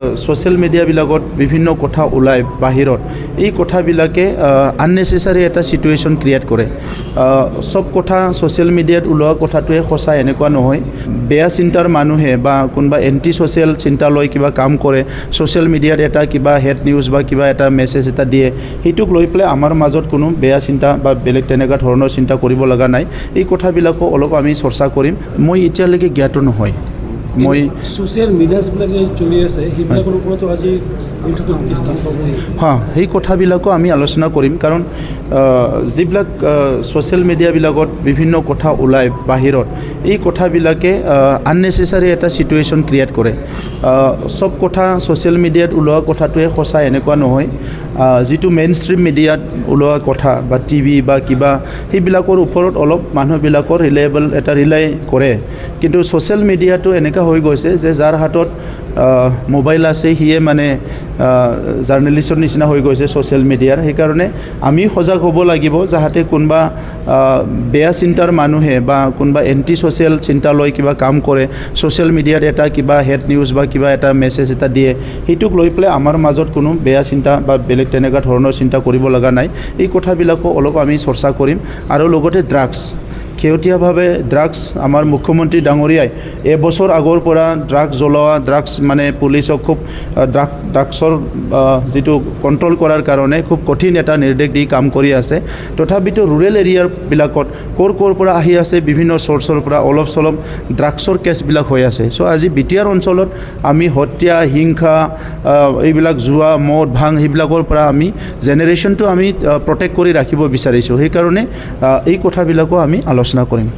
Social মিডিয়াবিলাকত বিভিন্ন কথা ওলায় বাহিৰত এই কথাবিলাকে আননেচেসাৰী এটা সিচুৱেশ্যন ক্ৰিয়েট কৰে সব কথা সোশ্যাল মিডিয়াত ওলোৱা কথাটোৱে সঁচা এনেকুৱা নহয় বেয়া চিন্তাৰ মানুহে বা কোনোবা এন্টি সোশ্যাল চিন্তা লৈ কিবা কাম কৰে সোশ্যাল মিডিয়াত এটা কিবা হেড নিউজ বা কিবা এটা মেছেজ এটা দিয়ে সেইটোক লৈ পেলাই আমাৰ মাজত কোনো বেয়া চিন্তা বা বেলেগ তেনেকুৱা ধৰণৰ চিন্তা কৰিব লগা নাই এই কথাবিলাকো অলপ আমি চৰ্চা কৰিম মই এতিয়ালৈকে জ্ঞাত নহয় মই সোশ্যাল মিডিয়াবিলাক চলি আছে সেইবিলাকৰ ওপৰতো আজি সেই কথাবিলাকো আমি আলোচনা কৰিম কাৰণ যিবিলাক সোশ্যাল মিডিয়াবিলাকত বিভিন্ন কথা ওলায় বাহিৰত এই কথাবিলাকে আননেচেসাৰী এটা সিচুৱেশ্যন ক্ৰিয়েট কৰে সব কথা সোশ্যাল মিডিয়াত ওলোৱা কথাটোৱে সঁচা এনেকুৱা নহয় যিটো মেইন ষ্ট্ৰীম মিডিয়াত ওলোৱা কথা বা টিভি বা কিবা সেইবিলাকৰ ওপৰত অলপ মানুহবিলাকৰ ৰিলায়েবল এটা ৰিলাই কৰে কিন্তু সোশ্যাল মিডিয়াটো এনেকুৱা হৈ গৈছে যে যাৰ হাতত মোবাইল আছে সিয়ে মানে জাৰ্নেলিষ্টৰ নিচিনা হৈ গৈছে সোশ্যাল মিডিয়াৰ সেইকাৰণে আমি সজাগ হ'ব লাগিব যাতে কোনোবা বেয়া চিন্তাৰ মানুহে বা কোনোবা এন্টি সোশ্যাল চিন্তা লৈ কিবা কাম কৰে সোশ্যাল মিডিয়াত এটা কিবা হেড নিউজ বা কিবা এটা মেছেজ এটা দিয়ে সেইটোক লৈ পেলাই আমাৰ মাজত কোনো বেয়া চিন্তা বা বেলেগ তেনেকুৱা ধৰণৰ চিন্তা কৰিব লগা নাই এই কথাবিলাকো অলপ আমি চৰ্চা কৰিম আৰু লগতে ড্ৰাগছ শেহতীয়াভাৱে ড্ৰাগছ আমাৰ মুখ্যমন্ত্ৰী ডাঙৰীয়াই এবছৰ আগৰ পৰা ড্ৰাগছ জ্বলোৱা ড্ৰাগছ মানে পুলিচক খুব ড্ৰাগছৰ যিটো কণ্ট্ৰল কৰাৰ কাৰণে খুব কঠিন এটা নিৰ্দেশ দি কাম কৰি আছে তথাপিতো ৰুৰেল এৰিয়াবিলাকত ক'ৰ পৰা আহি আছে বিভিন্ন চ'ৰ্চৰ পৰা অলপ চলপ ড্ৰাগছৰ কেছবিলাক হৈ আছে চ' আজি বিটিআৰ অঞ্চলত আমি হত্যা হিংসা এইবিলাক জুৱা মদ ভাং সেইবিলাকৰ পৰা আমি জেনেৰেশ্যনটো আমি প্ৰটেক্ট কৰি ৰাখিব বিচাৰিছোঁ সেইকাৰণে এই কথাবিলাকো আমি আলোচনা কৰিম।